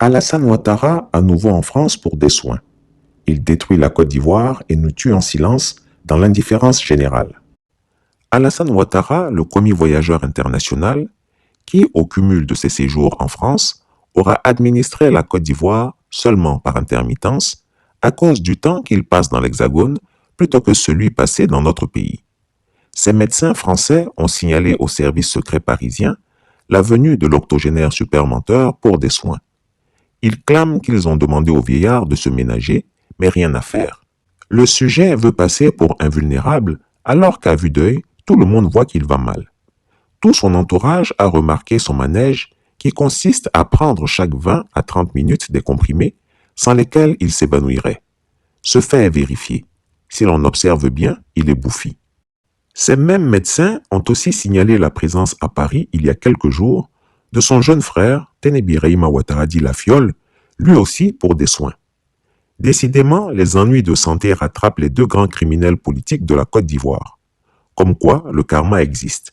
Alassane Ouattara à nouveau en France pour des soins. Il détruit la Côte d'Ivoire et nous tue en silence dans l'indifférence générale. Alassane Ouattara, le commis voyageur international, qui, au cumul de ses séjours en France, aura administré la Côte d'Ivoire seulement par intermittence, à cause du temps qu'il passe dans l'Hexagone plutôt que celui passé dans notre pays. Ces médecins français ont signalé au service secret parisien la venue de l'octogénaire supermenteur pour des soins. Ils clament qu'ils ont demandé au vieillard de se ménager, mais rien à faire. Le sujet veut passer pour invulnérable, alors qu'à vue d'œil, tout le monde voit qu'il va mal. Tout son entourage a remarqué son manège qui consiste à prendre chaque 20 à 30 minutes des comprimés sans lesquels il s'évanouirait. Ce fait est vérifié. Si l'on observe bien, il est bouffi. Ces mêmes médecins ont aussi signalé la présence à Paris, il y a quelques jours, de son jeune frère, Ténébiraïma Ouattara dit la Fiole, lui aussi pour des soins. Décidément, les ennuis de santé rattrapent les deux grands criminels politiques de la Côte d'Ivoire. Comme quoi, le karma existe.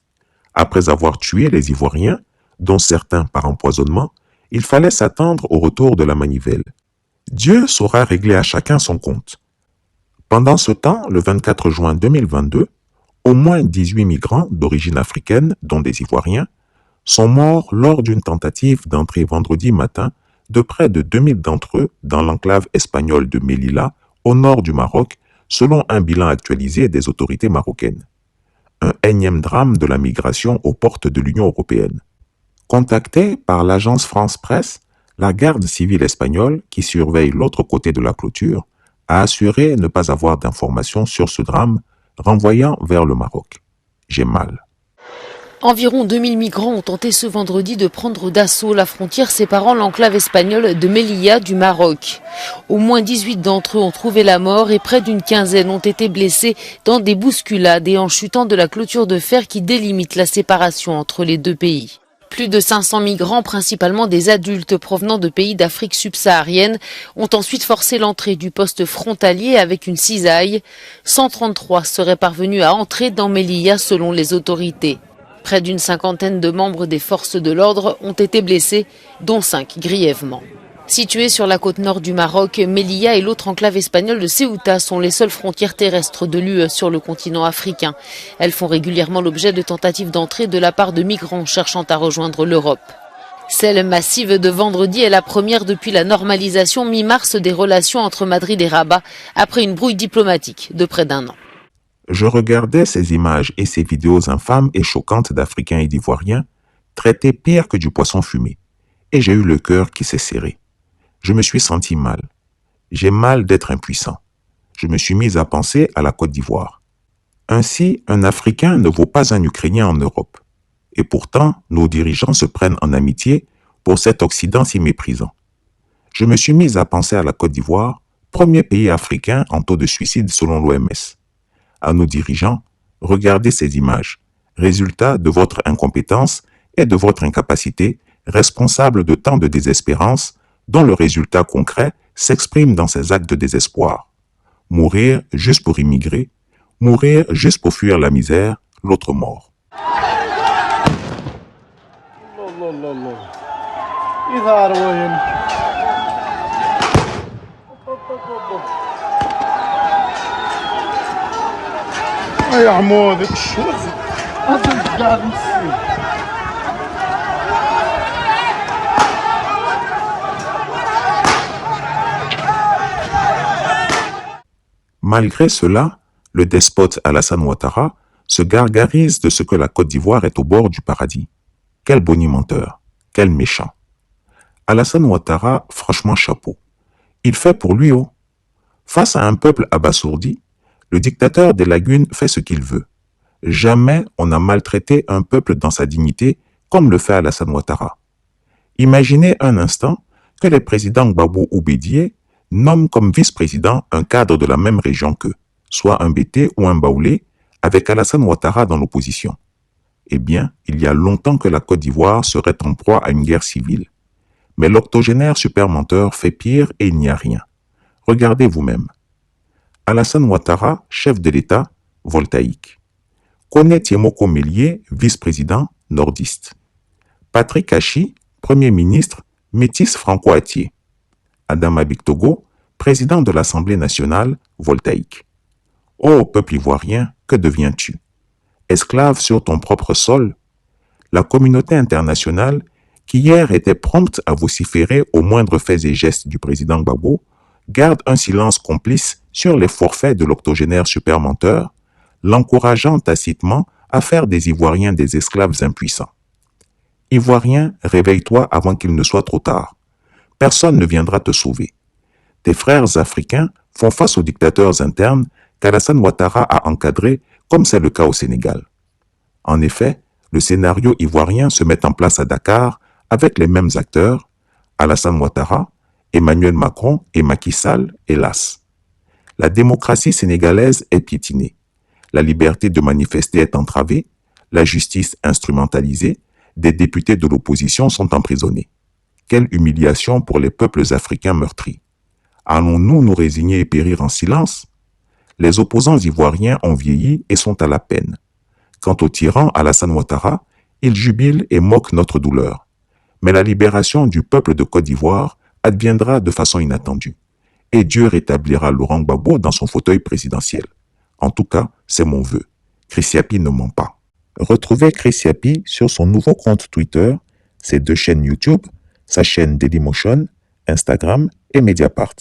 Après avoir tué les Ivoiriens, dont certains par empoisonnement, il fallait s'attendre au retour de la manivelle. Dieu saura régler à chacun son compte. Pendant ce temps, le 24 juin 2022, au moins 18 migrants d'origine africaine, dont des Ivoiriens, sont morts lors d'une tentative d'entrée vendredi matin de près de 2000 d'entre eux dans l'enclave espagnole de Melilla, au nord du Maroc, selon un bilan actualisé des autorités marocaines. Un énième drame de la migration aux portes de l'Union européenne. Contactée par l'agence France Presse, la garde civile espagnole, qui surveille l'autre côté de la clôture, a assuré ne pas avoir d'informations sur ce drame, renvoyant vers le Maroc. J'ai mal. Environ 2000 migrants ont tenté ce vendredi de prendre d'assaut la frontière séparant l'enclave espagnole de Melilla du Maroc. Au moins 18 d'entre eux ont trouvé la mort et près d'une quinzaine ont été blessés dans des bousculades et en chutant de la clôture de fer qui délimite la séparation entre les deux pays. Plus de 500 migrants, principalement des adultes provenant de pays d'Afrique subsaharienne, ont ensuite forcé l'entrée du poste frontalier avec une cisaille. 133 seraient parvenus à entrer dans Melilla selon les autorités. Près d'une cinquantaine de membres des forces de l'ordre ont été blessés, dont 5 grièvement. Situés sur la côte nord du Maroc, Melilla et l'autre enclave espagnole de Ceuta sont les seules frontières terrestres de l'UE sur le continent africain. Elles font régulièrement l'objet de tentatives d'entrée de la part de migrants cherchant à rejoindre l'Europe. Celle massive de vendredi est la première depuis la normalisation mi-mars des relations entre Madrid et Rabat, après une brouille diplomatique de près d'1 an. Je regardais ces images et ces vidéos infâmes et choquantes d'Africains et d'Ivoiriens, traités pire que du poisson fumé, et j'ai eu le cœur qui s'est serré. Je me suis senti mal. J'ai mal d'être impuissant. Je me suis mis à penser à la Côte d'Ivoire. Ainsi, un Africain ne vaut pas un Ukrainien en Europe. Et pourtant, nos dirigeants se prennent en amitié pour cet Occident si méprisant. Je me suis mis à penser à la Côte d'Ivoire, premier pays africain en taux de suicide selon l'OMS. À nos dirigeants, regardez ces images, résultat de votre incompétence et de votre incapacité, responsable de tant de désespérance, dont le résultat concret s'exprime dans ces actes de désespoir. Mourir juste pour immigrer, mourir juste pour fuir la misère, l'autre mort. يا عمود شو هذا قاعد نسي Malgré cela, le despote Alassane Ouattara se gargarise de ce que la Côte d'Ivoire est au bord du paradis. Quel bonimenteur, quel méchant. Alassane Ouattara, franchement chapeau. Il fait pour lui haut. Face à un peuple abasourdi, le dictateur des lagunes fait ce qu'il veut. Jamais on n'a maltraité un peuple dans sa dignité comme le fait Alassane Ouattara. Imaginez un instant que les présidents Gbagbo ou Bédié nomment comme vice-président un cadre de la même région qu'eux, soit un Bété ou un Baoulé, avec Alassane Ouattara dans l'opposition. Eh bien, il y a longtemps que la Côte d'Ivoire serait en proie à une guerre civile. Mais l'octogénaire supermenteur fait pire et il n'y a rien. Regardez vous-même. Alassane Ouattara, chef de l'État, voltaïque. Kone Tiemoko Mélié, vice-président, nordiste. Patrick Hachi, Premier ministre, métis franco-atier. Adama Bictogo, président de l'Assemblée nationale, voltaïque. Ô peuple ivoirien, que deviens-tu? Esclave sur ton propre sol? La communauté internationale, qui hier était prompte à vociférer aux moindres faits et gestes du président Gbagbo, garde un silence complice sur les forfaits de l'octogénaire supermenteur, l'encourageant tacitement à faire des Ivoiriens des esclaves impuissants. Ivoirien, réveille-toi avant qu'il ne soit trop tard. Personne ne viendra te sauver. Tes frères africains font face aux dictateurs internes qu'Alassane Ouattara a encadrés, comme c'est le cas au Sénégal. En effet, le scénario ivoirien se met en place à Dakar avec les mêmes acteurs, Alassane Ouattara, Emmanuel Macron et Macky Sall, hélas. La démocratie sénégalaise est piétinée. La liberté de manifester est entravée, la justice instrumentalisée, des députés de l'opposition sont emprisonnés. Quelle humiliation pour les peuples africains meurtris. Allons-nous nous résigner et périr en silence? Les opposants ivoiriens ont vieilli et sont à la peine. Quant au tyran Alassane Ouattara, il jubile et moque notre douleur. Mais la libération du peuple de Côte d'Ivoire adviendra de façon inattendue. Et Dieu rétablira Laurent Gbagbo dans son fauteuil présidentiel. En tout cas, c'est mon vœu. Chris Yapi ne ment pas. Retrouvez Chris Yapi sur son nouveau compte Twitter, ses 2 chaînes YouTube, sa chaîne Dailymotion, Instagram et Mediapart.